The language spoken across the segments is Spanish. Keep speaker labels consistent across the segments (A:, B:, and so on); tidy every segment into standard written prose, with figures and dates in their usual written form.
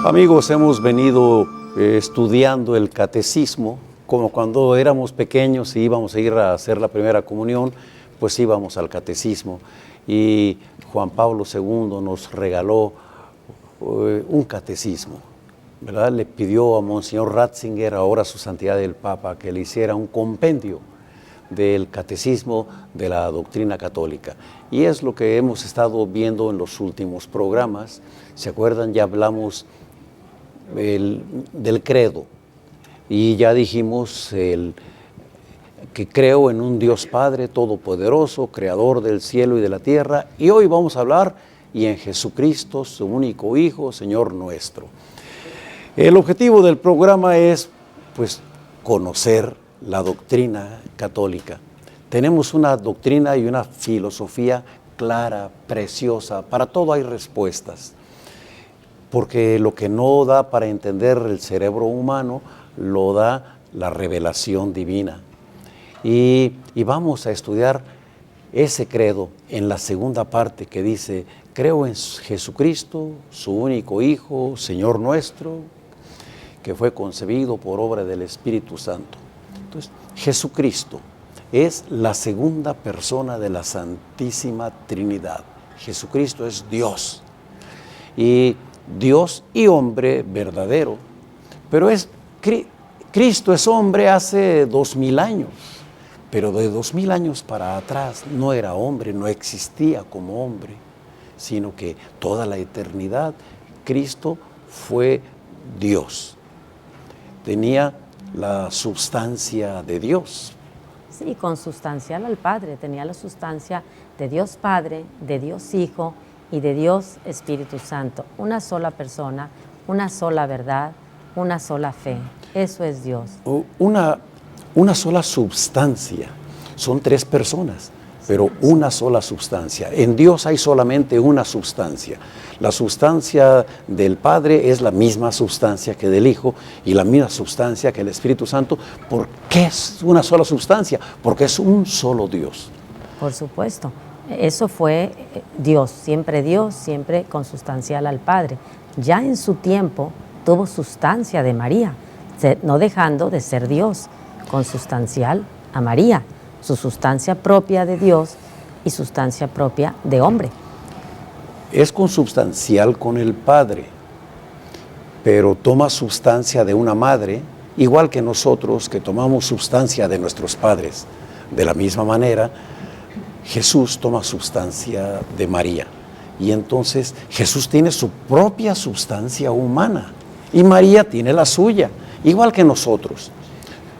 A: Amigos, hemos venido estudiando el catecismo, como cuando éramos pequeños y íbamos a ir a hacer la primera comunión, pues íbamos al catecismo. Y Juan Pablo II nos regaló un catecismo, ¿verdad? Le pidió a Monseñor Ratzinger, ahora su santidad el Papa, que le hiciera un compendio del catecismo de la doctrina católica. Y es lo que hemos estado viendo en los últimos programas. ¿Se acuerdan? Ya hablamos del credo y ya dijimos que creo en un Dios Padre Todopoderoso, Creador del cielo y de la tierra, y hoy vamos a hablar y en Jesucristo, su único Hijo, Señor nuestro. El objetivo del programa es, pues, conocer la doctrina católica. Tenemos una doctrina y una filosofía clara, preciosa, para todo hay respuestas. Porque lo que no da para entender el cerebro humano, lo da la revelación divina. Y vamos a estudiar ese credo en la segunda parte que dice, creo en Jesucristo, su único Hijo, Señor nuestro, que fue concebido por obra del Espíritu Santo. Entonces, Jesucristo es la segunda persona de la Santísima Trinidad. Jesucristo es Dios. Y Dios y hombre verdadero, pero Cristo es hombre hace 2000 años, pero de 2000 años para atrás no era hombre, no existía como hombre, sino que toda la eternidad Cristo fue Dios, tenía la sustancia de Dios.
B: Sí, consubstancial al Padre, tenía la sustancia de Dios Padre, de Dios Hijo y de Dios Espíritu Santo, una sola persona, una sola verdad, una sola fe. Eso es Dios.
A: Una sola substancia. Son tres personas, pero una sola substancia. En Dios hay solamente una substancia. La substancia del Padre es la misma substancia que del Hijo y la misma substancia que el Espíritu Santo. ¿Por qué es una sola substancia? Porque es un solo Dios.
B: Por supuesto. Eso fue Dios, siempre consustancial al Padre. Ya en su tiempo tuvo sustancia de María, no dejando de ser Dios, consustancial a María, su sustancia propia de Dios y sustancia propia de hombre.
A: Es consubstancial con el Padre, pero toma sustancia de una madre, igual que nosotros que tomamos sustancia de nuestros padres. De la misma manera, Jesús toma sustancia de María y entonces Jesús tiene su propia sustancia humana y María tiene la suya, igual que nosotros.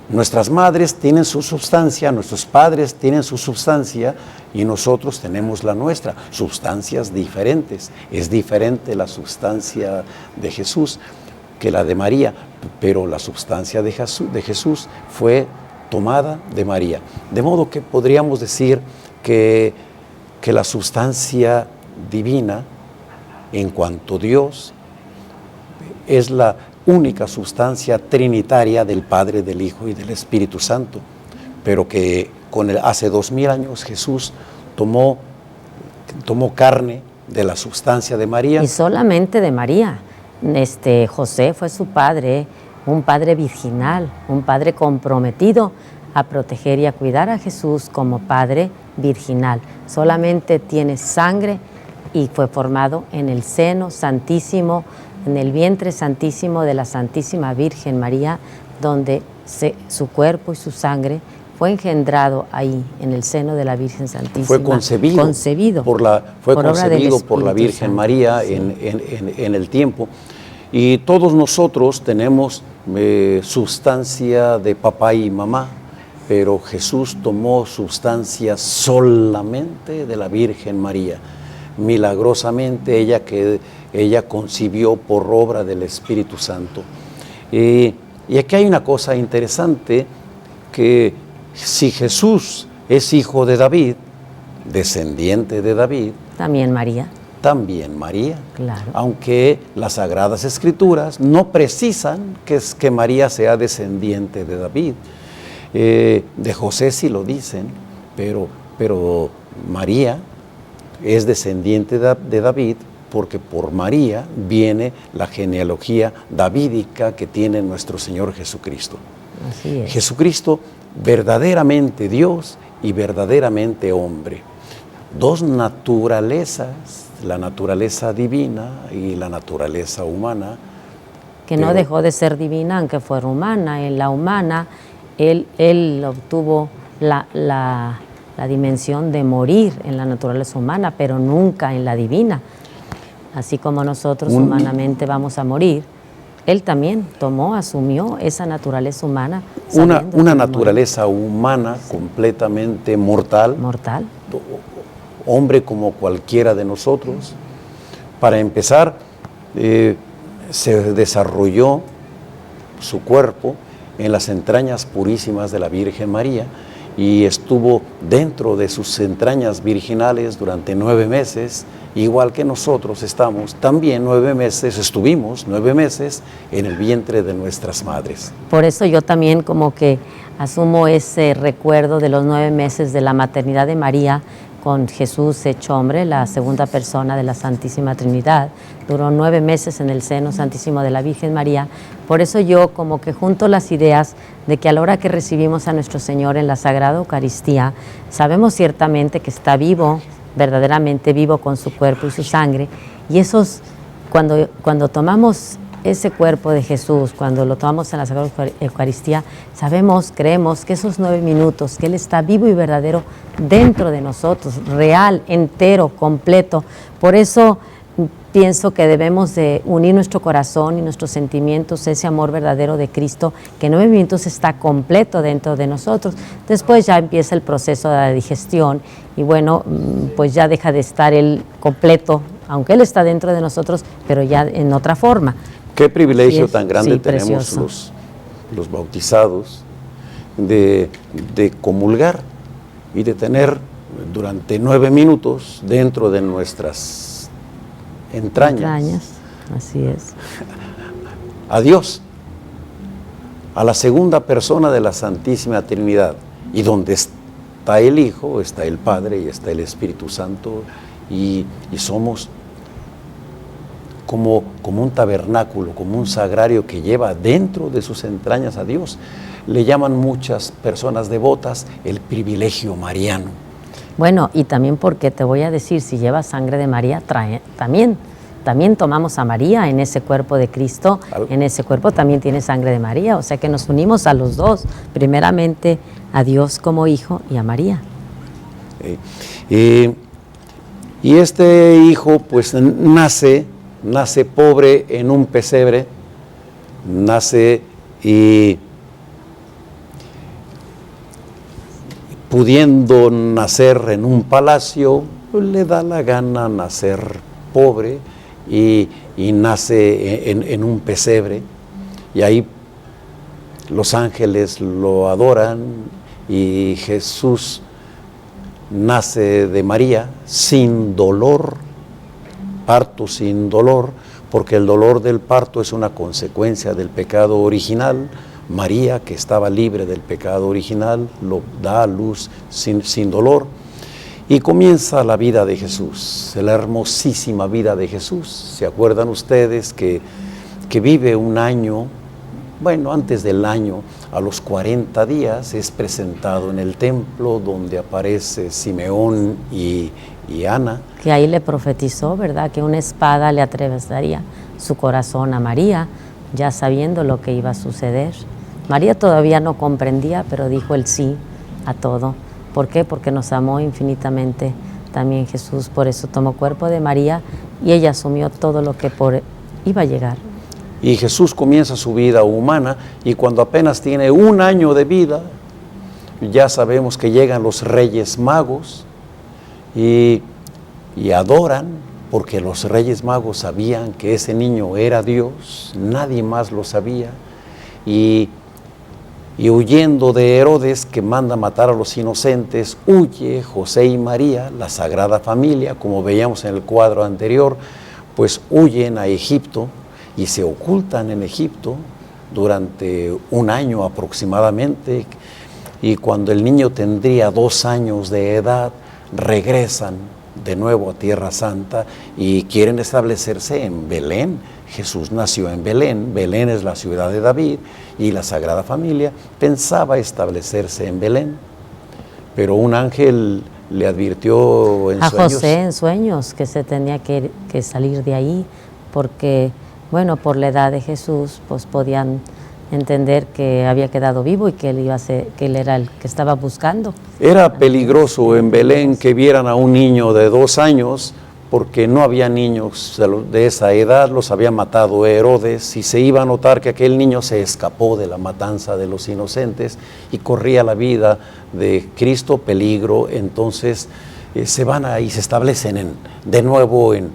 A: Nuestras madres tienen su sustancia, nuestros padres tienen su sustancia y nosotros tenemos la nuestra, sustancias diferentes. Es diferente la sustancia de Jesús que la de María, pero la sustancia de Jesús fue tomada de María. De modo que podríamos decir que la sustancia divina, en cuanto a Dios, es la única sustancia trinitaria del Padre, del Hijo y del Espíritu Santo, pero que hace 2000 años Jesús tomó carne de la sustancia de María.
B: Y solamente de María. José fue su padre, un padre virginal, un padre comprometido a proteger y a cuidar a Jesús como padre virginal. Solamente tiene sangre y fue formado en el seno santísimo, en el vientre santísimo de la Santísima Virgen María, donde su cuerpo y su sangre fue engendrado ahí, en el seno de la Virgen Santísima.
A: Fue concebido por la Virgen María en el tiempo. Y todos nosotros tenemos sustancia de papá y mamá, pero Jesús tomó sustancia solamente de la Virgen María. Milagrosamente ella concibió por obra del Espíritu Santo. Y aquí hay una cosa interesante, que si Jesús es hijo de David, descendiente de David,
B: también María.
A: Claro. Aunque las Sagradas Escrituras no precisan que María sea descendiente de David. De José sí lo dicen, pero María es descendiente de David porque por María viene la genealogía davídica que tiene nuestro Señor Jesucristo.
B: Así es.
A: Jesucristo, verdaderamente Dios y verdaderamente hombre. Dos naturalezas, la naturaleza divina y la naturaleza humana.
B: Que no dejó de ser divina aunque fuera humana. En la humana, él obtuvo la dimensión de morir en la naturaleza humana, pero nunca en la divina. Así como nosotros humanamente vamos a morir, él también asumió esa naturaleza humana.
A: Una naturaleza humana completamente mortal.
B: Mortal.
A: Hombre como cualquiera de nosotros. Para empezar, se desarrolló su cuerpo en las entrañas purísimas de la Virgen María y estuvo dentro de sus entrañas virginales durante 9 meses, igual que nosotros estamos también estuvimos 9 meses en el vientre de nuestras madres.
B: Por eso yo también como que asumo ese recuerdo de los 9 meses de la maternidad de María con Jesús hecho hombre, la segunda persona de la Santísima Trinidad. Duró 9 meses en el seno santísimo de la Virgen María. Por eso yo como que junto las ideas de que a la hora que recibimos a nuestro Señor en la Sagrada Eucaristía, sabemos ciertamente que está vivo, verdaderamente vivo con su cuerpo y su sangre. Y esos, cuando tomamos ese cuerpo de Jesús, cuando lo tomamos en la Sagrada Eucaristía, creemos que esos 9 minutos, que Él está vivo y verdadero dentro de nosotros, real, entero, completo. Por eso pienso que debemos de unir nuestro corazón y nuestros sentimientos, ese amor verdadero de Cristo, que en 9 minutos está completo dentro de nosotros. Después ya empieza el proceso de la digestión y bueno, pues ya deja de estar Él completo, aunque Él está dentro de nosotros, pero ya en otra forma.
A: Qué privilegio tan grande tenemos los bautizados de comulgar y de tener durante 9 minutos dentro de nuestras entrañas.
B: Así es.
A: A Dios, a la segunda persona de la Santísima Trinidad. Y donde está el Hijo, está el Padre y está el Espíritu Santo y somos como un tabernáculo, como un sagrario que lleva dentro de sus entrañas a Dios. Le llaman muchas personas devotas el privilegio mariano.
B: Bueno, y también porque te voy a decir, si lleva sangre de María, también tomamos a María en ese cuerpo de Cristo, en ese cuerpo también tiene sangre de María, o sea que nos unimos a los dos, primeramente a Dios como Hijo y a María.
A: Y este Hijo pues nace pobre en un pesebre, nace y pudiendo nacer en un palacio, pues le da la gana nacer pobre y nace en un pesebre y ahí los ángeles lo adoran y Jesús nace de María sin dolor, parto sin dolor, porque el dolor del parto es una consecuencia del pecado original. María, que estaba libre del pecado original, lo da a luz sin dolor. Y comienza la vida de Jesús, la hermosísima vida de Jesús. ¿Se acuerdan ustedes que vive un año? Bueno, antes del año, a los 40 días, es presentado en el templo donde aparece Simeón y Ana.
B: Que ahí le profetizó, ¿verdad?, que una espada le atravesaría su corazón a María, ya sabiendo lo que iba a suceder. María todavía no comprendía, pero dijo el sí a todo. ¿Por qué? Porque nos amó infinitamente también Jesús, por eso tomó cuerpo de María y ella asumió todo lo que iba a llegar.
A: Y Jesús comienza su vida humana y cuando apenas tiene 1 año de vida, ya sabemos que llegan los Reyes Magos y adoran, porque los Reyes Magos sabían que ese niño era Dios, nadie más lo sabía, y huyendo de Herodes, que manda matar a los inocentes, huye José y María, la Sagrada Familia, como veíamos en el cuadro anterior, pues huyen a Egipto y se ocultan en Egipto durante 1 año aproximadamente, y cuando el niño tendría 2 años de edad, regresan de nuevo a Tierra Santa y quieren establecerse en Belén. Jesús nació en Belén, Belén es la ciudad de David y la Sagrada Familia pensaba establecerse en Belén, pero un ángel le advirtió
B: a José en sueños que se tenía que salir de ahí porque, bueno, por la edad de Jesús, pues podían entender que había quedado vivo y que él era el que estaba buscando.
A: Era peligroso en Belén que vieran a un niño de 2 años, porque no había niños de esa edad, los había matado Herodes, y se iba a notar que aquel niño se escapó de la matanza de los inocentes y corría la vida de Cristo peligro. Entonces se van y se establecen de nuevo en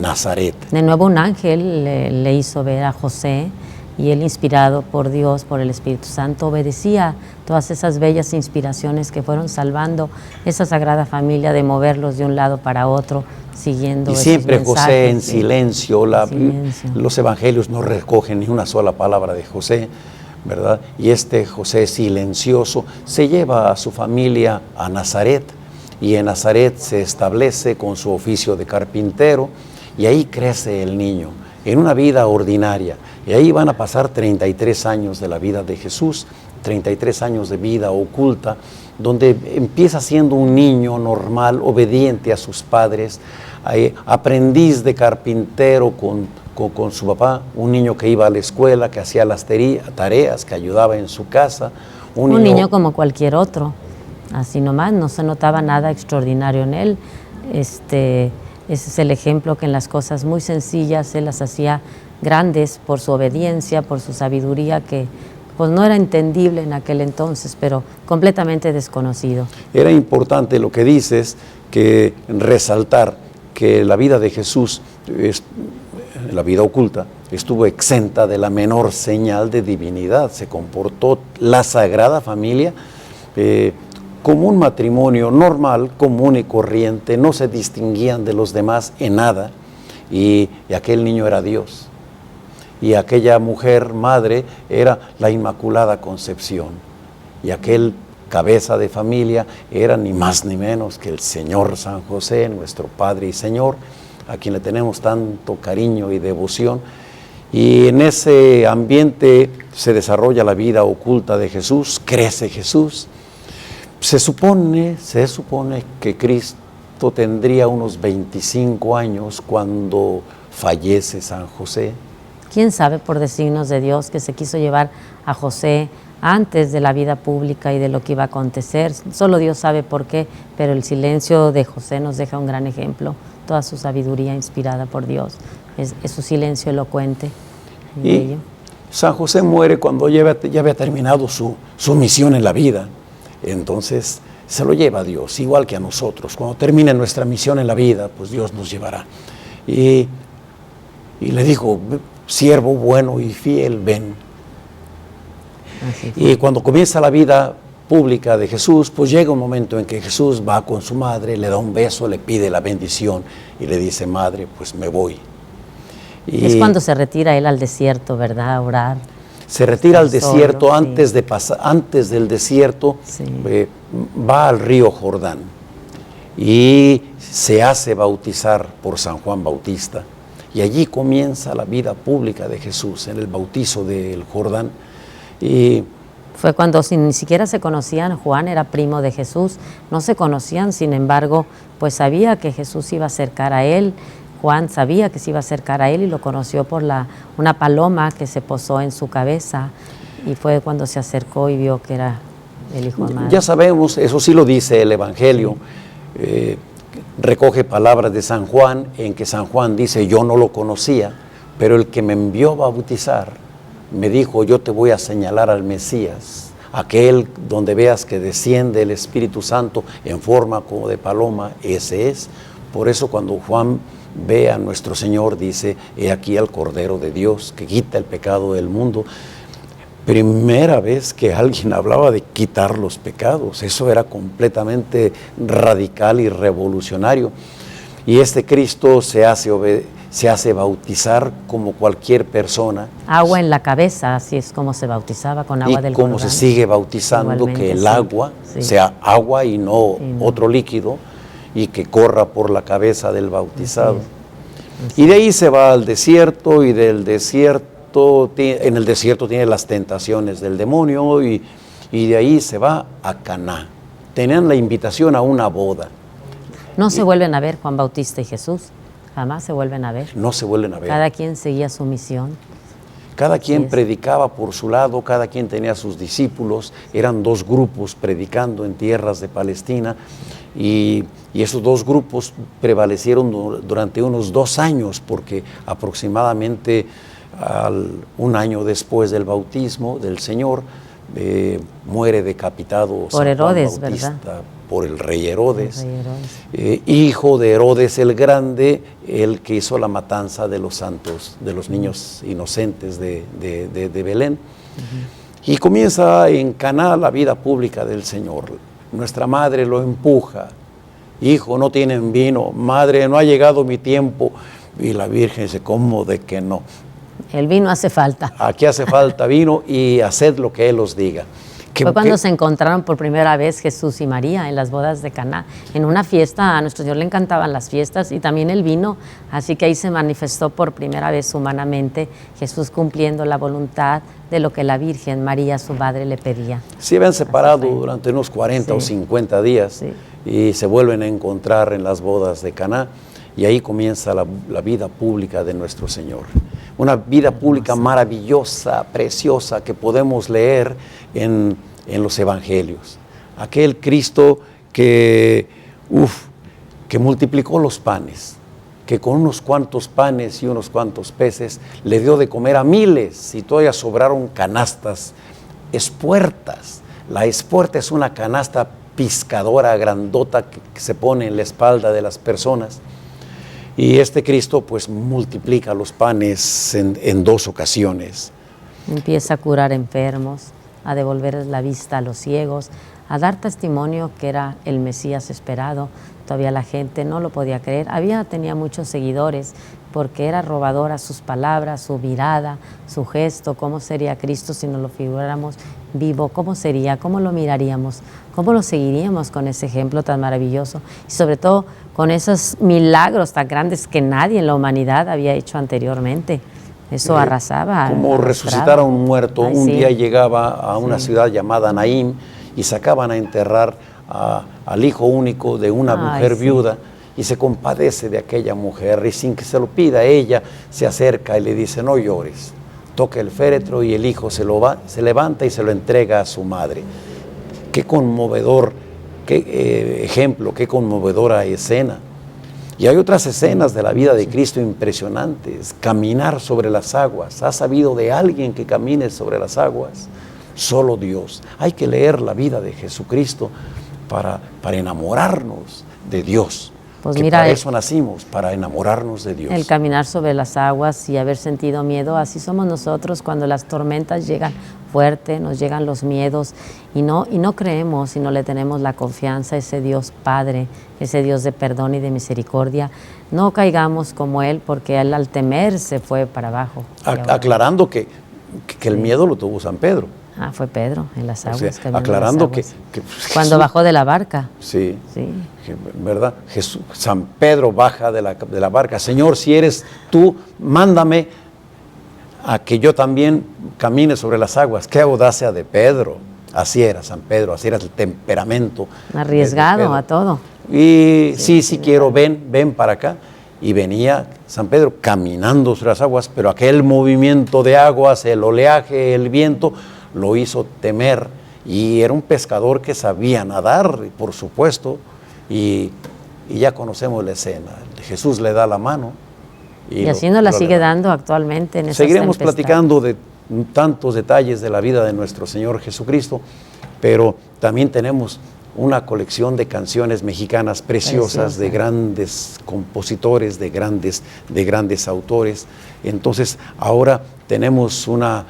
A: Nazaret.
B: De nuevo un ángel le hizo ver a José, y él, inspirado por Dios, por el Espíritu Santo, obedecía todas esas bellas inspiraciones que fueron salvando esa Sagrada Familia de moverlos de un lado para otro, siguiendo esos
A: siempre
B: mensajes,
A: José en silencio.
B: Silencio.
A: Los evangelios no recogen ni una sola palabra de José, ¿verdad? Y este José silencioso se lleva a su familia a Nazaret, y en Nazaret se establece con su oficio de carpintero, y ahí crece el niño en una vida ordinaria. Y ahí van a pasar 33 años de la vida de Jesús, 33 años de vida oculta, donde empieza siendo un niño normal, obediente a sus padres, aprendiz de carpintero con su papá, un niño que iba a la escuela, que hacía las tareas, que ayudaba en su casa.
B: Un niño como cualquier otro, así nomás, no se notaba nada extraordinario en él. Ese es el ejemplo que en las cosas muy sencillas él las hacía grandes por su obediencia, por su sabiduría, que pues no era entendible en aquel entonces, pero completamente desconocido.
A: Era importante lo que dices, que resaltar que la vida de Jesús, la vida oculta, estuvo exenta de la menor señal de divinidad. Se comportó la Sagrada Familia como un matrimonio normal, común y corriente, no se distinguían de los demás en nada, y aquel niño era Dios. Y aquella mujer madre era la Inmaculada Concepción, y aquel cabeza de familia era ni más ni menos que el Señor San José, nuestro Padre y Señor, a quien le tenemos tanto cariño y devoción. Y en ese ambiente se desarrolla la vida oculta de Jesús, crece Jesús. Se supone que Cristo tendría unos 25 años cuando fallece San José.
B: ¿Quién sabe, por designios de Dios, que se quiso llevar a José antes de la vida pública y de lo que iba a acontecer? Solo Dios sabe por qué, pero el silencio de José nos deja un gran ejemplo, toda su sabiduría inspirada por Dios, es su silencio elocuente.
A: Y San José muere cuando ya había terminado su misión en la vida, entonces se lo lleva a Dios, igual que a nosotros. Cuando termine nuestra misión en la vida, pues Dios nos llevará. Y le dijo: siervo bueno y fiel, ven. Y cuando comienza la vida pública de Jesús, pues llega un momento en que Jesús va con su madre, le da un beso, le pide la bendición y le dice: madre, pues me voy. Y
B: es cuando se retira él al desierto, ¿verdad? A orar.
A: Se retira al desierto,
B: solo,
A: antes del desierto,
B: sí.
A: Va al río Jordán y se hace bautizar por San Juan Bautista. Y allí comienza la vida pública de Jesús, en el bautizo del Jordán. Y
B: fue cuando ni siquiera se conocían. Juan era primo de Jesús, no se conocían, sin embargo, pues sabía que Jesús iba a acercar a él. Juan sabía que se iba a acercar a él y lo conoció por una paloma que se posó en su cabeza, y fue cuando se acercó y vio que era el Hijo amado.
A: Ya sabemos, eso sí lo dice el Evangelio, recoge palabras de San Juan, en que San Juan dice: yo no lo conocía, pero el que me envió a bautizar me dijo: yo te voy a señalar al Mesías, aquel donde veas que desciende el Espíritu Santo en forma como de paloma, ese es. Por eso cuando Juan ve a nuestro Señor, dice: he aquí al Cordero de Dios que quita el pecado del mundo. Primera vez que alguien hablaba de quitar los pecados, eso era completamente radical y revolucionario. Y este Cristo se hace bautizar como cualquier persona.
B: Agua en la cabeza, así es como se bautizaba, con agua del Jordán.
A: Y como se sigue bautizando, que el agua sea agua y no otro líquido. y que corra por la cabeza del bautizado. Y de ahí se va al desierto, y del desierto, en el desierto tiene las tentaciones del demonio, y de ahí se va a Caná. Tenían la invitación a una boda.
B: No se vuelven a ver Juan Bautista y Jesús, jamás se vuelven a ver.
A: No se vuelven a ver.
B: Cada quien seguía su misión.
A: Cada quien predicaba por su lado, cada quien tenía sus discípulos, eran dos grupos predicando en tierras de Palestina, y esos dos grupos prevalecieron durante unos 2 años, porque aproximadamente un año después del bautismo del Señor, muere decapitado
B: por Herodes,
A: San Juan Bautista,
B: ¿verdad?
A: Por el rey Herodes,
B: El rey Herodes.
A: Hijo de Herodes el Grande, el que hizo la matanza de los santos, de los niños inocentes de Belén. Y comienza en Caná la vida pública del Señor. Nuestra madre lo empuja: hijo, no tienen vino, madre, no ha llegado mi tiempo. Y la Virgen dice: ¿cómo de que no?
B: El vino hace falta.
A: Aquí hace falta vino, y haced lo que Él os diga.
B: Fue cuando se encontraron por primera vez Jesús y María en las bodas de Caná, en una fiesta. A nuestro Señor le encantaban las fiestas y también el vino, así que ahí se manifestó por primera vez humanamente Jesús cumpliendo la voluntad de lo que la Virgen María, su madre, le pedía.
A: Se habían separado durante unos 40 o 50 días, y se vuelven a encontrar en las bodas de Caná, y ahí comienza la vida pública de nuestro Señor. Una vida pública maravillosa, preciosa, que podemos leer en los evangelios. Aquel Cristo que multiplicó los panes, que con unos cuantos panes y unos cuantos peces le dio de comer a miles, y todavía sobraron canastas, espuertas. La espuerta es una canasta piscadora grandota que se pone en la espalda de las personas. Y este Cristo pues multiplica los panes en 2 ocasiones.
B: Empieza a curar enfermos, a devolver la vista a los ciegos, a dar testimonio que era el Mesías esperado. Todavía la gente no lo podía creer. Tenía muchos seguidores porque era robadora sus palabras, su mirada, su gesto. ¿Cómo sería Cristo si nos lo figuráramos vivo? ¿Cómo sería? ¿Cómo lo miraríamos? ¿Cómo lo seguiríamos con ese ejemplo tan maravilloso? Y sobre todo con esos milagros tan grandes que nadie en la humanidad había hecho anteriormente. Eso arrasaba.
A: Como resucitar a un muerto. Un día llegaba a una ciudad llamada Naín, y sacaban a enterrar al hijo único de una mujer viuda, y se compadece de aquella mujer, y sin que se lo pida, ella se acerca y le dice: no llores. Toca el féretro, y el hijo se levanta y se lo entrega a su madre. Qué conmovedor, qué ejemplo, qué conmovedora escena. Y hay otras escenas de la vida de Cristo impresionantes. Caminar sobre las aguas. ¿Has sabido de alguien que camine sobre las aguas? Solo Dios. Hay que leer la vida de Jesucristo para enamorarnos de Dios. Pues que mira, para eso nacimos, para enamorarnos de Dios.
B: El caminar sobre las aguas y haber sentido miedo, así somos nosotros cuando las tormentas llegan fuerte, nos llegan los miedos y no creemos, y no le tenemos la confianza a ese Dios Padre, ese Dios de perdón y de misericordia. No caigamos como Él, porque Él al temer se fue para abajo.
A: Aclarando que el miedo lo tuvo San Pedro.
B: Fue Pedro en las aguas.
A: O sea, aclarando que
B: cuando bajó de la barca.
A: Sí, ¿verdad? San Pedro baja de la barca. Señor, si eres tú, mándame a que yo también camine sobre las aguas. Qué audacia de Pedro. Así era San Pedro, así era el temperamento.
B: Arriesgado a todo.
A: Y sí quiero, ven para acá. Y venía San Pedro caminando sobre las aguas, pero aquel movimiento de aguas, el oleaje, el viento, lo hizo temer. Y era un pescador que sabía nadar, por supuesto, y ya conocemos la escena. Jesús le da la mano.
B: Y así nos la sigue dando actualmente en esas
A: Seguiremos
B: tempestades.
A: platicando de tantos detalles de la vida de nuestro Señor Jesucristo, pero también tenemos una colección de canciones mexicanas preciosas, de grandes compositores, de grandes autores. Entonces, ahora tenemos una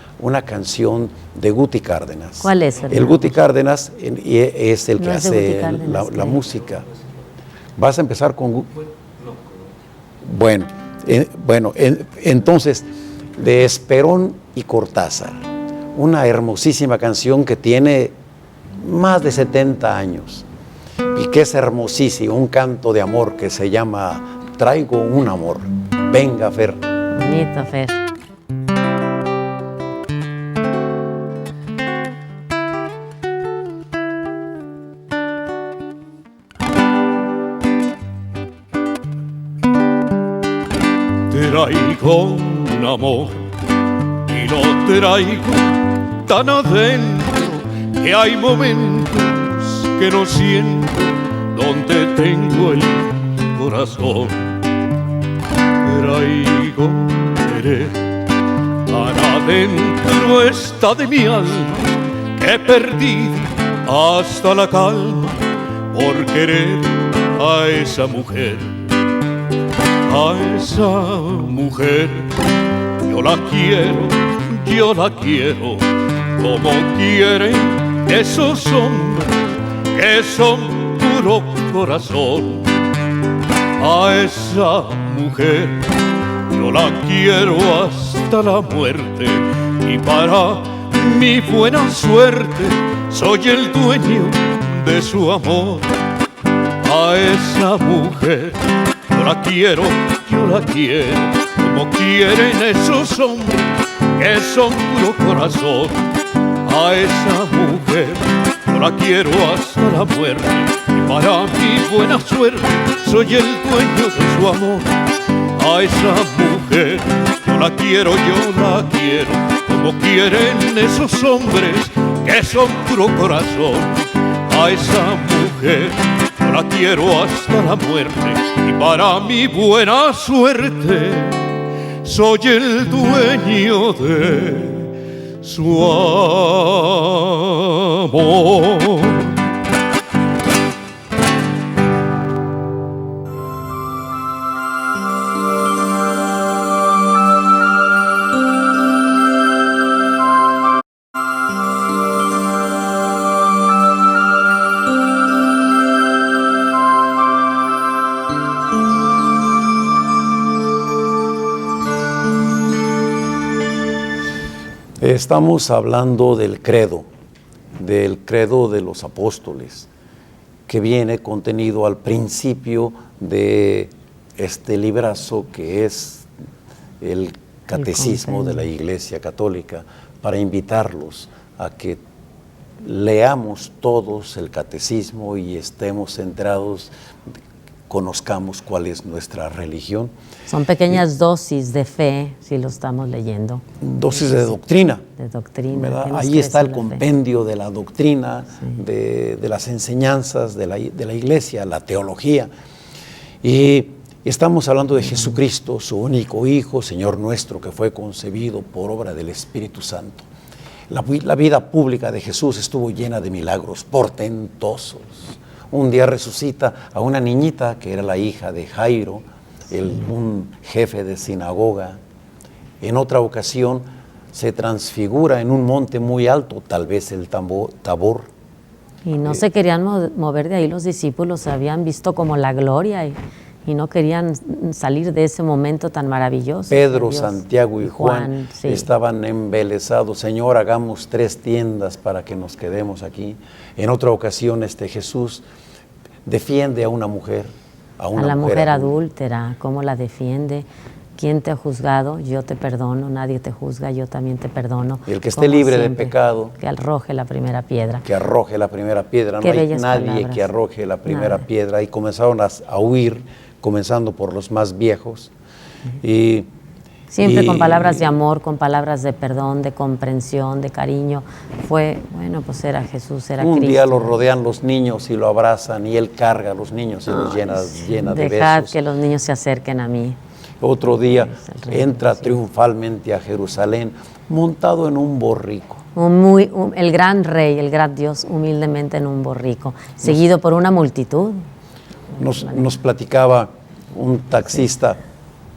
A: canción de Guti Cárdenas.
B: ¿Cuál es?
A: El Guti Cárdenas es el que hace la música. ¿Vas a empezar con Guti? Bueno, entonces, de Esperón y Cortázar, una hermosísima canción que tiene más de 70 años. y que es hermosísimo, un canto de amor que se llama Traigo un amor. Venga, Fer.
B: Bonito, Fer.
C: Traigo un amor y lo traigo tan adentro que hay momentos que no siento donde tengo el corazón. Traigo querer tan adentro está de mi alma que perdí hasta la calma por querer a esa mujer. A esa mujer yo la quiero como quieren esos hombres que son puro corazón. A esa mujer yo la quiero hasta la muerte y para mi buena suerte soy el dueño de su amor. A esa mujer yo la quiero como quieren esos hombres que son puro corazón. A esa mujer yo la quiero hasta la muerte y para mi buena suerte soy el dueño de su amor. A esa mujer yo la quiero como quieren esos hombres que son puro corazón. A esa mujer yo la quiero hasta la muerte y para mi buena suerte soy el dueño de su amor.
A: Estamos hablando del credo de los apóstoles, que viene contenido al principio de este librazo que es el catecismo de la Iglesia Católica, para invitarlos a que leamos todos el catecismo y estemos centrados, conozcamos cuál es nuestra religión.
B: Son pequeñas dosis de fe, si lo estamos leyendo.
A: Dosis de doctrina.
B: De doctrina.
A: ¿Verdad? Ahí está el compendio de la doctrina, sí, de las enseñanzas de la Iglesia, la teología. Y estamos hablando de Jesucristo, su único Hijo, Señor nuestro, que fue concebido por obra del Espíritu Santo. La vida pública de Jesús estuvo llena de milagros portentosos. Un día resucita a una niñita que era la hija de Jairo, un jefe de sinagoga. En otra ocasión se transfigura en un monte muy alto, tal vez el Tabor.
B: Y no se querían mover de ahí los discípulos, habían visto como la gloria y no querían salir de ese momento tan maravilloso.
A: Pedro, Santiago y Juan sí, estaban embelesados. Señor, hagamos 3 tiendas para que nos quedemos aquí. En otra ocasión Jesús defiende a una mujer. A la mujer
B: adúltera, ¿cómo la defiende? ¿Quién te ha juzgado? Yo te perdono, nadie te juzga, yo también te perdono.
A: Y el que esté libre de pecado,
B: que arroje la primera piedra.
A: Que arroje la primera piedra. No hay nadie palabras. Que arroje la primera piedra. Y comenzaron a huir, comenzando por los más viejos.
B: Siempre con palabras de amor, con palabras de perdón, de comprensión, de cariño. Pues era Jesús, era Cristo.
A: Un día lo rodean los niños y lo abrazan y él carga a los niños y los llena de besos.
B: Dejad que los niños se acerquen a mí.
A: Otro día entra triunfalmente a Jerusalén montado en un borrico.
B: El gran rey, el gran Dios, humildemente en un borrico, seguido por una multitud.
A: Nos platicaba un taxista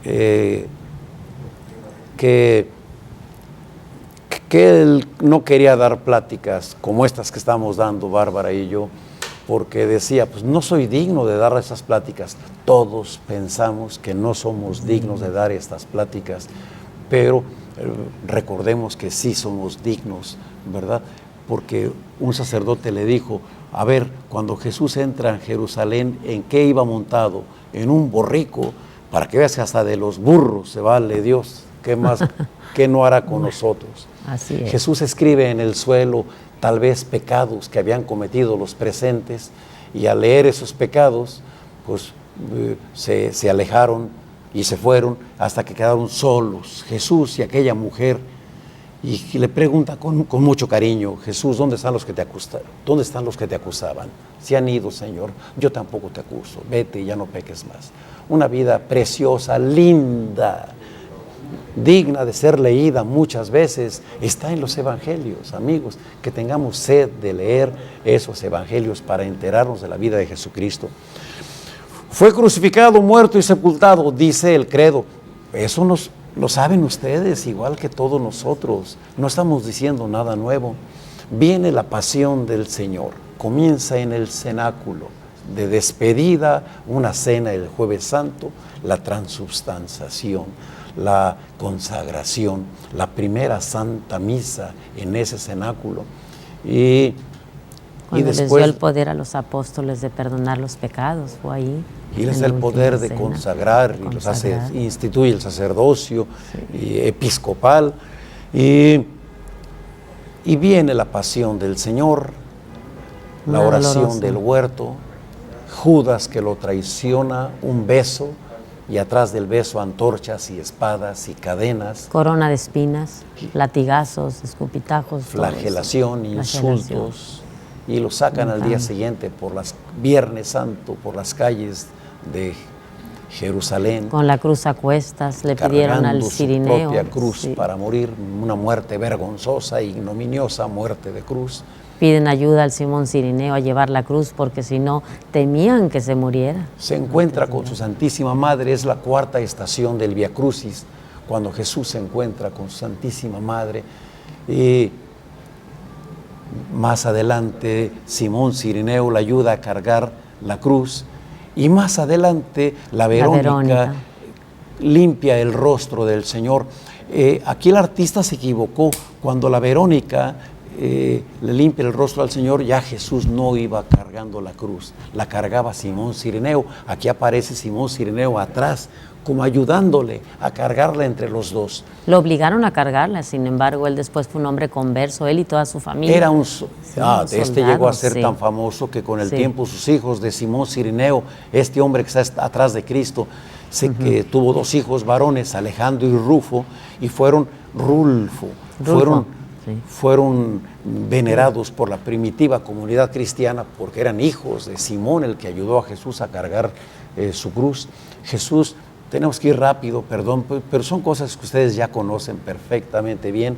A: que él no quería dar pláticas como estas que estamos dando, Bárbara y yo, porque decía, pues no soy digno de dar esas pláticas. Todos pensamos que no somos dignos de dar estas pláticas, pero recordemos que sí somos dignos, ¿verdad? porque un sacerdote le dijo, a ver, cuando Jesús entra en Jerusalén, ¿en qué iba montado? En un borrico, para que veas que hasta de los burros se vale Dios. ¿Qué más, qué no hará con nosotros?
B: Así es.
A: Jesús escribe en el suelo tal vez pecados que habían cometido los presentes, y al leer esos pecados, pues se alejaron y se fueron hasta que quedaron solos Jesús y aquella mujer, y le pregunta con mucho cariño, Jesús, ¿dónde están los que te acusaban? ¿Dónde están los que te acusaban? Se han ido, Señor, yo tampoco te acuso, vete y ya no peques más. Una vida preciosa, linda, digna de ser leída muchas veces, está en los evangelios, amigos, que tengamos sed de leer esos evangelios para enterarnos de la vida de Jesucristo. Fue crucificado, muerto y sepultado, dice el credo. Eso lo saben ustedes, igual que todos nosotros, no estamos diciendo nada nuevo. Viene la pasión del Señor, comienza en el cenáculo, de despedida, una cena el Jueves Santo, la transubstanciación, la consagración, la primera Santa Misa en ese cenáculo.
B: Cuando
A: después,
B: les dio el poder a los apóstoles de perdonar los pecados, fue ahí.
A: Y les da el poder de consagrar, y los hace, instituye el sacerdocio episcopal, y viene la pasión del Señor, la oración del huerto, Judas que lo traiciona, un beso, y atrás del beso antorchas y espadas y cadenas.
B: Corona de espinas, latigazos, escupitajos.
A: Flagelación, insultos, y lo sacan al día siguiente Viernes Santo por las calles de Jerusalén.
B: Con la cruz a cuestas, le pidieron al Cirineo.
A: Su propia cruz para morir, una muerte vergonzosa, ignominiosa muerte de cruz.
B: Piden ayuda al Simón Cirineo a llevar la cruz porque si no temían que se muriera.
A: Se encuentra con su Santísima Madre, es la cuarta estación del Via Crucis, cuando Jesús se encuentra con su Santísima Madre. Y más adelante Simón Cirineo le ayuda a cargar la cruz, y más adelante la Verónica limpia el rostro del Señor. Aquí el artista se equivocó. Cuando la Verónica le limpia el rostro al Señor, ya Jesús no iba cargando la cruz, la cargaba Simón Cirineo. Aquí aparece Simón Cirineo atrás, como ayudándole a cargarla entre los dos.
B: Lo obligaron a cargarla, sin embargo, él después fue un hombre converso, él y toda su familia.
A: Era un
B: soldado,
A: llegó a ser tan famoso que con el tiempo sus hijos de Simón Cirineo, este hombre que está atrás de Cristo, que tuvo dos hijos varones, Alejandro y Rufo, y fueron fueron venerados por la primitiva comunidad cristiana porque eran hijos de Simón, el que ayudó a Jesús a cargar su cruz. Jesús, tenemos que ir rápido, perdón, pero son cosas que ustedes ya conocen perfectamente bien.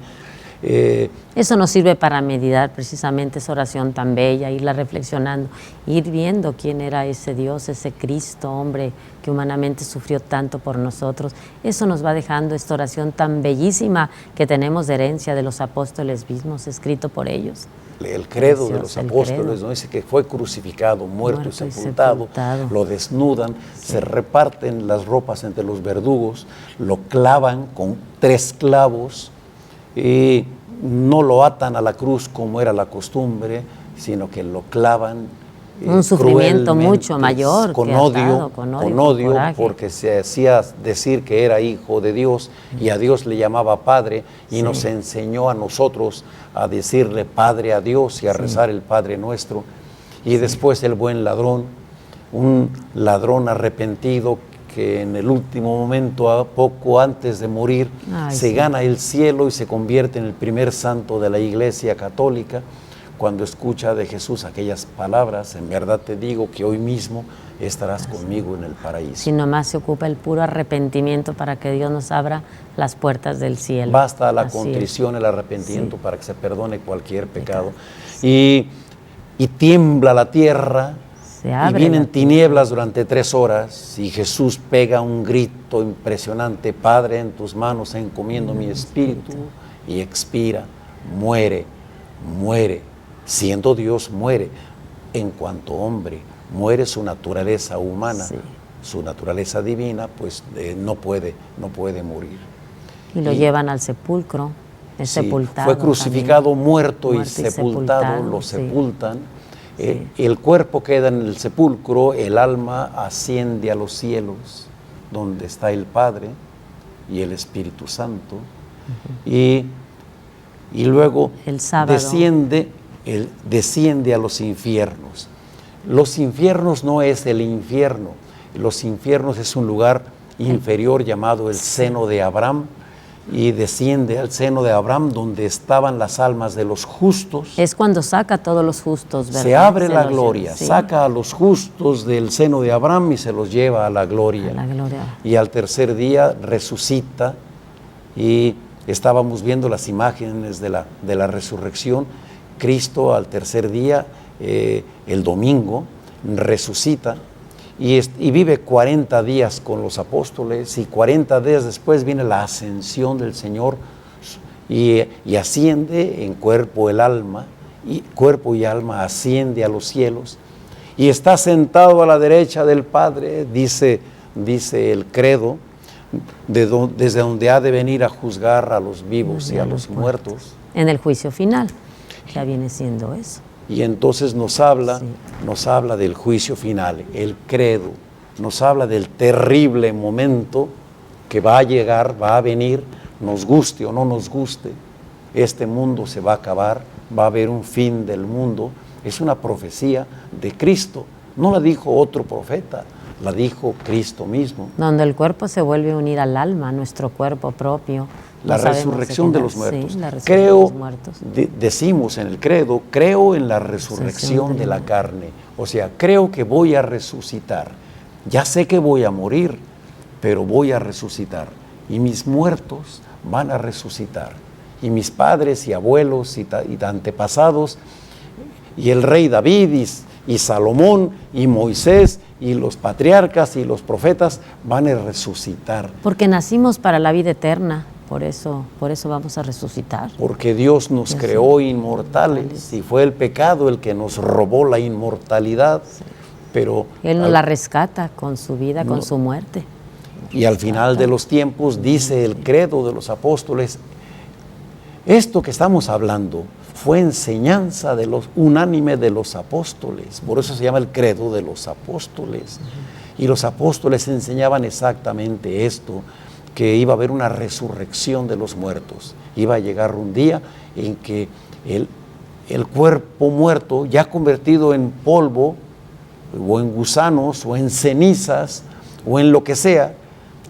B: Eso nos sirve para meditar precisamente esa oración tan bella, irla reflexionando, ir viendo quién era ese Dios, ese Cristo, hombre que humanamente sufrió tanto por nosotros. Eso nos va dejando esta oración tan bellísima que tenemos de herencia de los apóstoles mismos, escrito por ellos.
A: El credo de los apóstoles, ¿no? Dice que fue crucificado, muerto y sepultado, lo desnudan, se reparten las ropas entre los verdugos, lo clavan con 3 clavos, y no lo atan a la cruz como era la costumbre, sino que lo clavan
B: un sufrimiento mucho mayor,
A: con odio, porque se hacía decir que era hijo de Dios y a Dios le llamaba Padre, y nos enseñó a nosotros a decirle Padre a Dios y a rezar el Padre Nuestro. Y después el buen ladrón, un ladrón arrepentido que en el último momento, poco antes de morir, se gana el cielo y se convierte en el primer santo de la Iglesia Católica. Cuando escucha de Jesús aquellas palabras, en verdad te digo que hoy mismo estarás conmigo en el paraíso.
B: Si nomás se ocupa el puro arrepentimiento para que Dios nos abra las puertas del cielo.
A: Basta la contrición, el arrepentimiento para que se perdone cualquier pecado. Y tiembla la tierra, y vienen tinieblas durante 3 horas, y Jesús pega un grito impresionante: Padre, en tus manos encomiendo mi espíritu, y expira, muere. Siendo Dios muere, en cuanto hombre muere su naturaleza humana, su naturaleza divina, pues no puede morir.
B: Y lo llevan al sepulcro. Es
A: Sí,
B: sepultado
A: fue crucificado,
B: también.
A: muerto y
B: Muerto y
A: sepultado,
B: sepultado,
A: lo
B: sí.
A: sepultan.
B: Sí.
A: El cuerpo queda en el sepulcro, el alma asciende a los cielos, donde está el Padre y el Espíritu Santo. Y luego
B: El sábado.
A: desciende a los infiernos. Los infiernos no es el infierno, los infiernos es un lugar inferior llamado el seno de Abraham, y desciende al seno de Abraham donde estaban las almas de los justos.
B: Es cuando saca a todos los justos, ¿verdad?
A: Se abre la
B: los
A: gloria,
B: lleva, sí.
A: saca a los justos del seno de Abraham y se los lleva a la gloria.
B: A la gloria.
A: Y al tercer día resucita, y estábamos viendo las imágenes de la resurrección. Cristo al tercer día, el domingo, resucita y vive 40 días con los apóstoles, y 40 días después viene la ascensión del Señor y asciende en cuerpo y alma asciende a los cielos y está sentado a la derecha del Padre, dice el credo, desde donde ha de venir a juzgar a los vivos y a los muertos.
B: En el juicio final, ya viene siendo eso.
A: Y entonces nos habla del juicio final, el credo, nos habla del terrible momento que va a llegar, va a venir, nos guste o no nos guste. Este mundo se va a acabar, va a haber un fin del mundo. Es una profecía de Cristo, no la dijo otro profeta, la dijo Cristo mismo.
B: Donde el cuerpo se vuelve a unir al alma, nuestro cuerpo propio.
A: La resurrección de los muertos.
B: Sí, la resurrección
A: Creo,
B: de los muertos.
A: Decimos en el credo, creo en la resurrección de la carne. O sea, creo que voy a resucitar. Ya sé que voy a morir, pero voy a resucitar. Y mis muertos van a resucitar. Y mis padres y abuelos y antepasados, y el rey David y Salomón y Moisés y los patriarcas y los profetas van a resucitar.
B: Porque nacimos para la vida eterna. Por eso vamos a resucitar.
A: Porque Dios nos creó inmortales y fue el pecado el que nos robó la inmortalidad. Sí. Pero
B: Él nos la rescata con su vida, con su muerte.
A: Y al final de los tiempos dice el credo de los apóstoles, esto que estamos hablando fue enseñanza unánime de los apóstoles. Por eso se llama el credo de los apóstoles. Y los apóstoles enseñaban exactamente esto, que iba a haber una resurrección de los muertos. Iba a llegar un día en que el cuerpo muerto, ya convertido en polvo, o en gusanos, o en cenizas, o en lo que sea,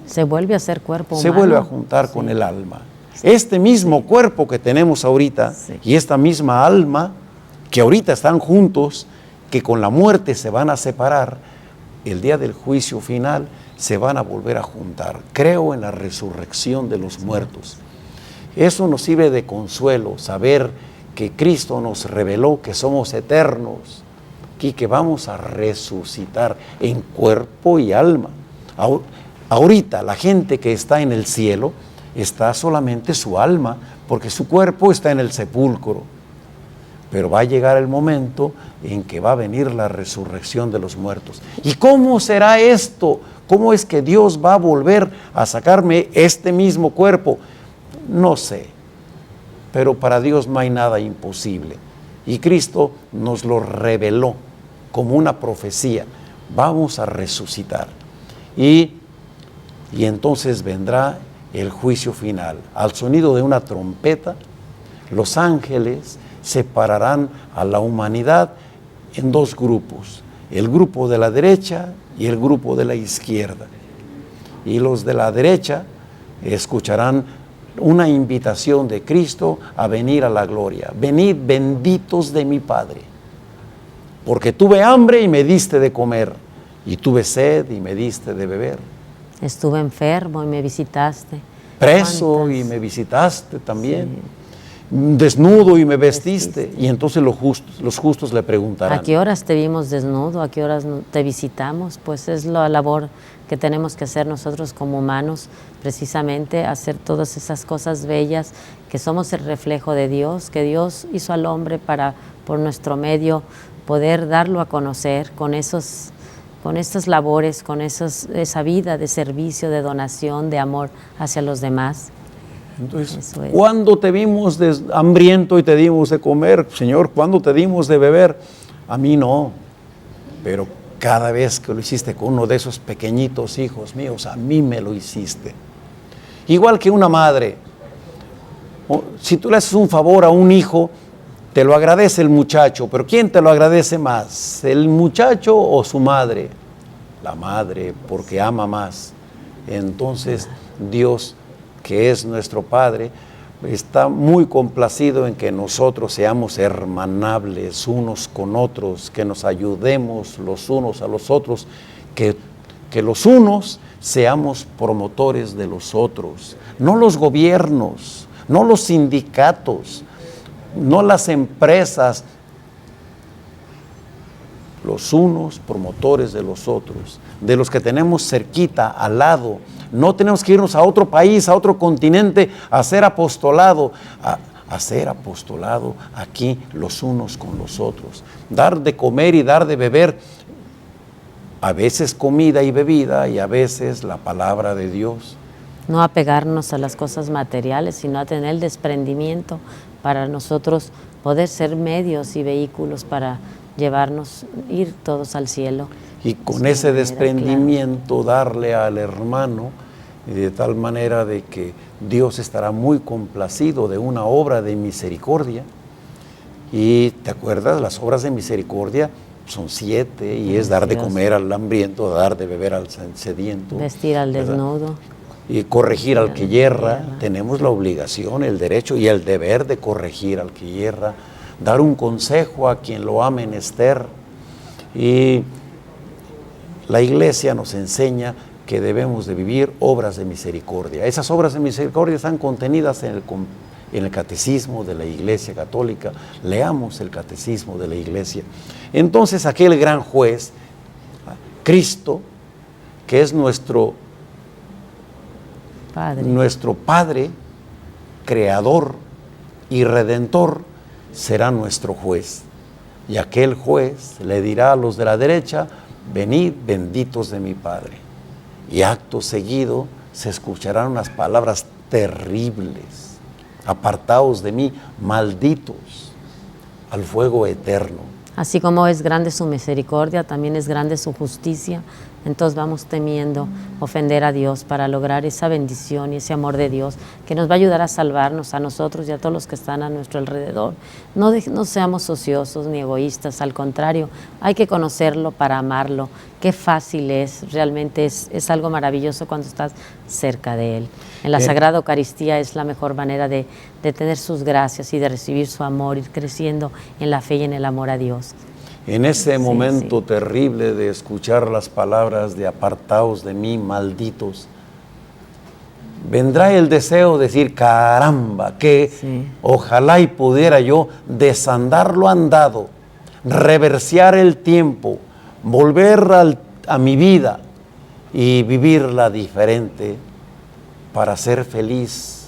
B: se vuelve a ser cuerpo humano.
A: Se vuelve a juntar con el alma. Este mismo cuerpo que tenemos ahorita y esta misma alma, que ahorita están juntos, que con la muerte se van a separar, el día del juicio final se van a volver a juntar. Creo en la resurrección de los muertos. Eso nos sirve de consuelo, saber que Cristo nos reveló que somos eternos y que vamos a resucitar en cuerpo y alma. Ahorita la gente que está en el cielo está solamente su alma, porque su cuerpo está en el sepulcro. Pero va a llegar el momento en que va a venir la resurrección de los muertos. ¿Y cómo será esto? ¿Cómo es que Dios va a volver a sacarme este mismo cuerpo? No sé, pero para Dios no hay nada imposible. Y Cristo nos lo reveló como una profecía. Vamos a resucitar. Y entonces vendrá el juicio final. Al sonido de una trompeta, los ángeles separarán a la humanidad en dos grupos, el grupo de la derecha y el grupo de la izquierda. Y los de la derecha escucharán una invitación de Cristo a venir a la gloria. Venid benditos de mi Padre, porque tuve hambre y me diste de comer, y tuve sed y me diste de beber.
B: Estuve enfermo y me visitaste.
A: Preso y me visitaste también. Sí. Desnudo y me vestiste. Y entonces los justos le preguntarán:
B: ¿a qué horas te vimos desnudo? ¿A qué horas te visitamos? Pues es la labor que tenemos que hacer nosotros como humanos, precisamente hacer todas esas cosas bellas, que somos el reflejo de Dios, que Dios hizo al hombre para, por nuestro medio, poder darlo a conocer con estas labores, con esa vida de servicio, de donación, de amor hacia los demás.
A: Entonces,
B: Eso es.
A: ¿cuándo te vimos hambriento y te dimos de comer, Señor? ¿Cuándo te dimos de beber? A mí no, pero cada vez que lo hiciste con uno de esos pequeñitos hijos míos, a mí me lo hiciste. Igual que una madre, si tú le haces un favor a un hijo, te lo agradece el muchacho, pero ¿quién te lo agradece más? ¿El muchacho o su madre? La madre, porque ama más. Entonces, Dios, que es nuestro Padre, está muy complacido en que nosotros seamos hermanables unos con otros, que nos ayudemos los unos a los otros, que los unos seamos promotores de los otros, no los gobiernos, no los sindicatos, no las empresas, los unos promotores de los otros, de los que tenemos cerquita, al lado. No tenemos que irnos a otro país, a otro continente, a hacer apostolado, a hacer apostolado aquí los unos con los otros. Dar de comer y dar de beber, a veces comida y bebida y a veces la palabra de Dios.
B: No apegarnos a las cosas materiales, sino a tener el desprendimiento para nosotros poder ser medios y vehículos para llevarnos, ir todos al cielo.
A: Y con ese desprendimiento darle al hermano, de tal manera de que Dios estará muy complacido de una obra de misericordia. Y ¿te acuerdas? Las obras de misericordia son 7 y es dar de comer al hambriento, dar de beber al sediento,
B: vestir al desnudo
A: y corregir al que yerra. Tenemos la obligación, el derecho y el deber de corregir al que yerra, dar un consejo a quien lo ha menester. Y la Iglesia nos enseña que debemos de vivir obras de misericordia. Esas obras de misericordia están contenidas en el catecismo de la Iglesia Católica. Leamos el catecismo de la Iglesia. Entonces aquel gran juez, Cristo, que es nuestro Padre, Creador y Redentor, será nuestro juez. Y aquel juez le dirá a los de la derecha: venid, benditos de mi Padre. Y acto seguido se escucharán unas palabras terribles: apartaos de mí, malditos, al fuego eterno.
B: Así como es grande su misericordia, también es grande su justicia. Entonces vamos temiendo ofender a Dios para lograr esa bendición y ese amor de Dios que nos va a ayudar a salvarnos a nosotros y a todos los que están a nuestro alrededor. No seamos ociosos ni egoístas, al contrario, hay que conocerlo para amarlo. Qué fácil es, realmente es algo maravilloso cuando estás cerca de Él. En la Sagrada Eucaristía es la mejor manera de tener sus gracias y de recibir su amor, ir creciendo en la fe y en el amor a Dios.
A: En ese momento terrible de escuchar las palabras de apartaos de mí, malditos, vendrá el deseo de decir: caramba, que ojalá y pudiera yo desandar lo andado, reversear el tiempo, volver a mi vida y vivirla diferente para ser feliz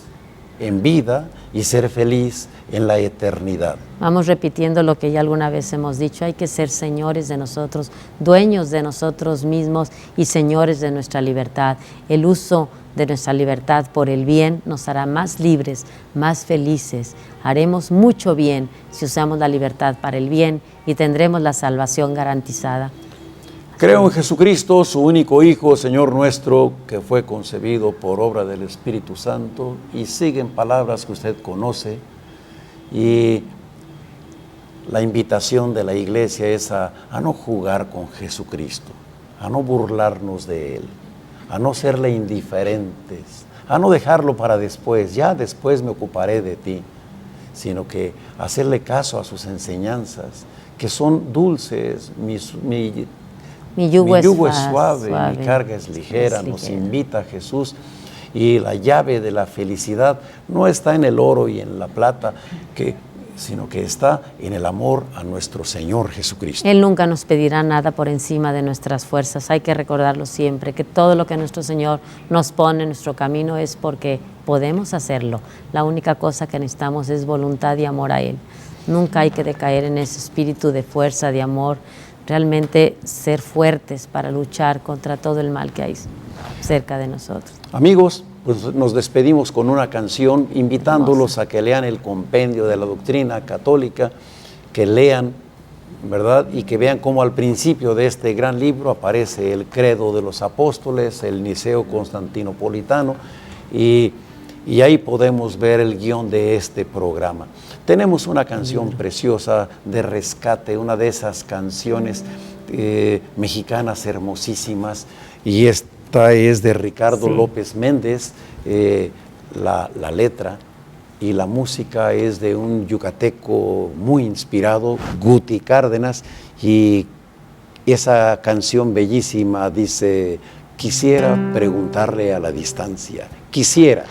A: en vida y ser feliz en la eternidad.
B: Vamos repitiendo lo que ya alguna vez hemos dicho: hay que ser señores de nosotros, dueños de nosotros mismos y señores de nuestra libertad. El uso de nuestra libertad por el bien nos hará más libres, más felices. Haremos mucho bien si usamos la libertad para el bien y tendremos la salvación garantizada.
A: Creo en Jesucristo, su único Hijo, Señor nuestro, que fue concebido por obra del Espíritu Santo, y siguen palabras que usted conoce. Y la invitación de la Iglesia es a no jugar con Jesucristo, a no burlarnos de Él, a no serle indiferentes, a no dejarlo para después, ya después me ocuparé de ti, sino que hacerle caso a sus enseñanzas, que son dulces. Mi yugo es suave, mi carga es ligera. Nos invita Jesús. Y la llave de la felicidad no está en el oro y en la plata, sino que está en el amor a nuestro Señor Jesucristo.
B: Él nunca nos pedirá nada por encima de nuestras fuerzas. Hay que recordarlo siempre, que todo lo que nuestro Señor nos pone en nuestro camino es porque podemos hacerlo. La única cosa que necesitamos es voluntad y amor a Él. Nunca hay que decaer en ese espíritu de fuerza, de amor. Realmente ser fuertes para luchar contra todo el mal que hay cerca de nosotros.
A: Amigos, pues nos despedimos con una canción invitándolos a que lean el compendio de la doctrina católica, que lean, ¿verdad? Y que vean cómo al principio de este gran libro aparece el credo de los apóstoles, el Niceo Constantinopolitano, y ahí podemos ver el guión de este programa. Tenemos una canción preciosa de rescate, una de esas canciones mexicanas hermosísimas, y esta es de Ricardo López Méndez, la letra, y la música es de un yucateco muy inspirado, Guti Cárdenas, y esa canción bellísima dice: quisiera preguntarle a la distancia, quisiera.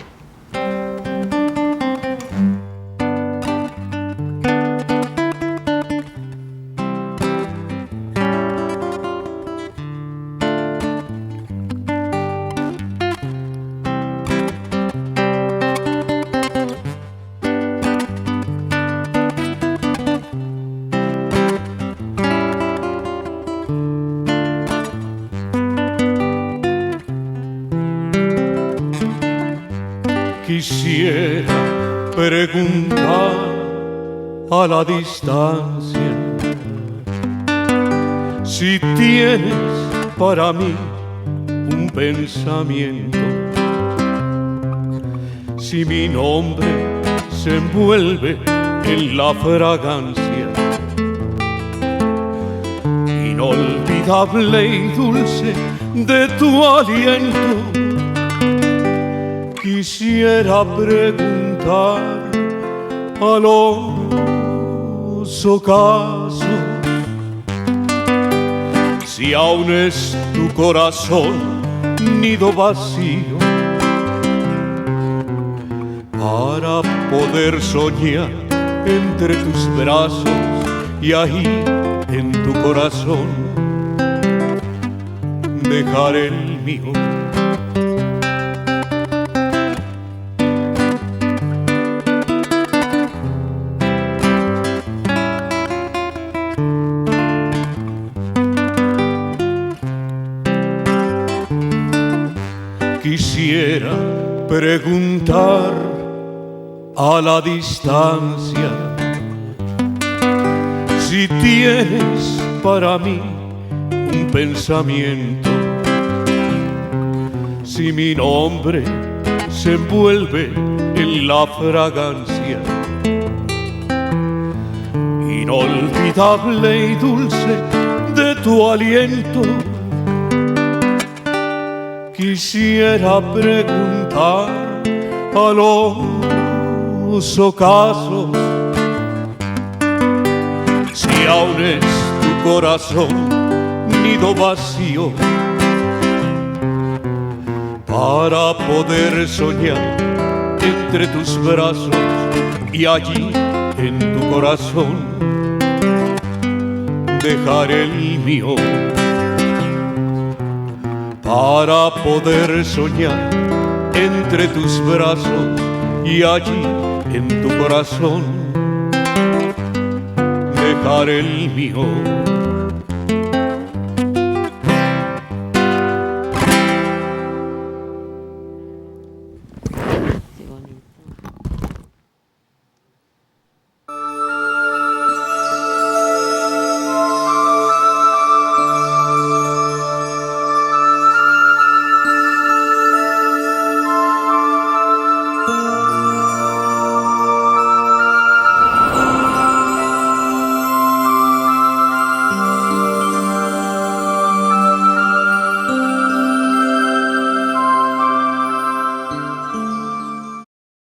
C: Quisiera preguntar a la distancia si tienes para mí un pensamiento, si mi nombre se envuelve en la fragancia inolvidable y dulce de tu aliento. Quisiera preguntar a los ocasos si aún es tu corazón nido vacío para poder soñar entre tus brazos y ahí en tu corazón dejar el mío. Quisiera preguntar a la distancia si tienes para mí un pensamiento, si mi nombre se envuelve en la fragancia inolvidable y dulce de tu aliento. Quisiera preguntar a los ocasos si aún es tu corazón nido vacío para poder soñar entre tus brazos y allí en tu corazón dejar el mío. Para poder soñar entre tus brazos y allí en tu corazón dejar el mío.